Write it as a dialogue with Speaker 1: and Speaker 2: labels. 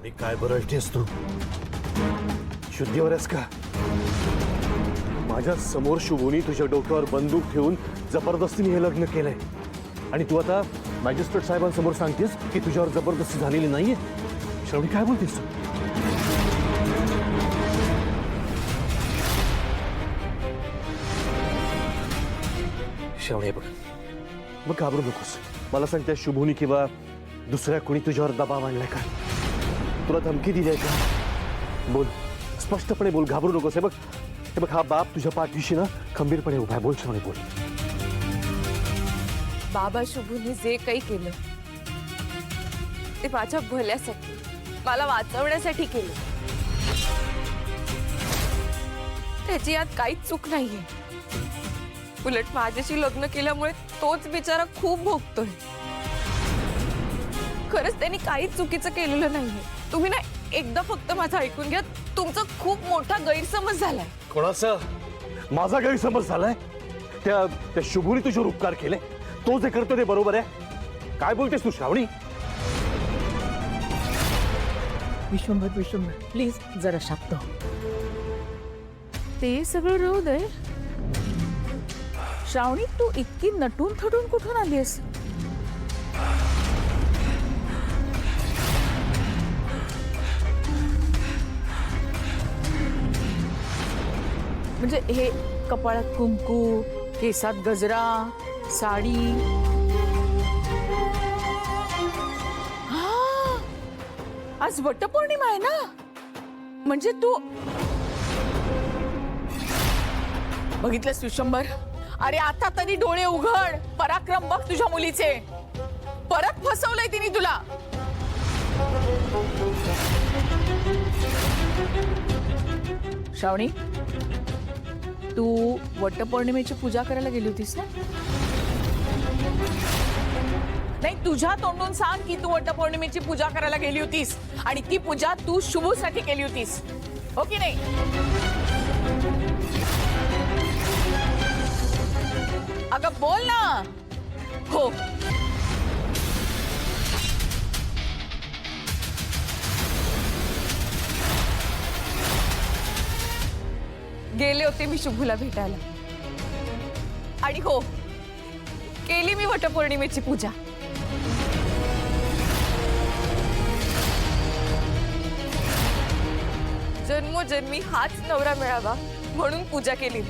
Speaker 1: श्रावणी काय बरळतेस तू? शुद्धीवर आहेस का? माझ्या समोर शुभूनी तुझ्या डोक्यावर बंदूक ठेवून जबरदस्तीने हे लग्न केलंय आणि तू आता मॅजिस्ट्रेट साहेबांसमोर सांगतेस की तुझ्यावर जबरदस्ती झालेली नाहीये. श्रावणी काय बोलतेस तू? श्रावणी बघ, मग घाबरू नकोस. मला सांग, त्या शुभूनी किंवा दुसऱ्या कोणी तुझ्यावर दबाव आणलाय का? तुला धमकी दिली आहे का? बोल, स्पष्टपणे बोल, घाबरू नकोस. हे बघ, हा बाप तुझ्या पाठीशी ना खंबीरपणे उभा आहे. बोल श्रावणी, बोल.
Speaker 2: बाबा शुभूने जे काही केलं ते माझ्या भल्यासाठी, मला वाचवण्यासाठी केलं. त्याची यात काहीच चूक नाहीये. उलट माझ्याशी लग्न केल्यामुळे तोच बिचारा खूप भोगतोय. खरंच त्यांनी काहीच चुकीचं केलेलं नाहीये. तुम्ही ना एकदा फक्त माझं ऐकून घ्या. तुमचा खूप मोठा गैरसमज झालाय.
Speaker 1: कोणाचा? माझा गैरसमज झालाय? त्या शुभूने तुझ्यावर उपकार केले, तो जे करतो ते बरोबर आहे. काय बोलतेस तू श्रावणी?
Speaker 3: विश्वंभर प्लीज जरा शांत हो. ते सगळं राहू दे. श्रावणी, तू इतकी नटून थटून कुठून आलीस? म्हणजे हे कपाळात कुंकू, केसात गजरा, साडी. हा, आज वटपौर्णिमा आहे ना? म्हणजे तू बघितलंस विश्वंभर? अरे आता तरी डोळे उघड. पराक्रम बघ तुझ्या मुलीचे. परत फसवलंय तिने तुला. श्रावणी, तू वटपौर्णिमेची पूजा करायला गेली होतीस ना? नाही, तुझ्या तोंडून सांग की तू वटपौर्णिमेची पूजा करायला गेली होतीस आणि ती पूजा तू शुभूसाठी केली होतीस, हो की नाही? अगं बोल ना. हो.
Speaker 2: गेले होते मी शुभूला भेटायला आणि हो, केली मी वटपौर्णिमेची पूजा. जन्मोजन्मी हाच नवरा मिळावा म्हणून पूजा केली.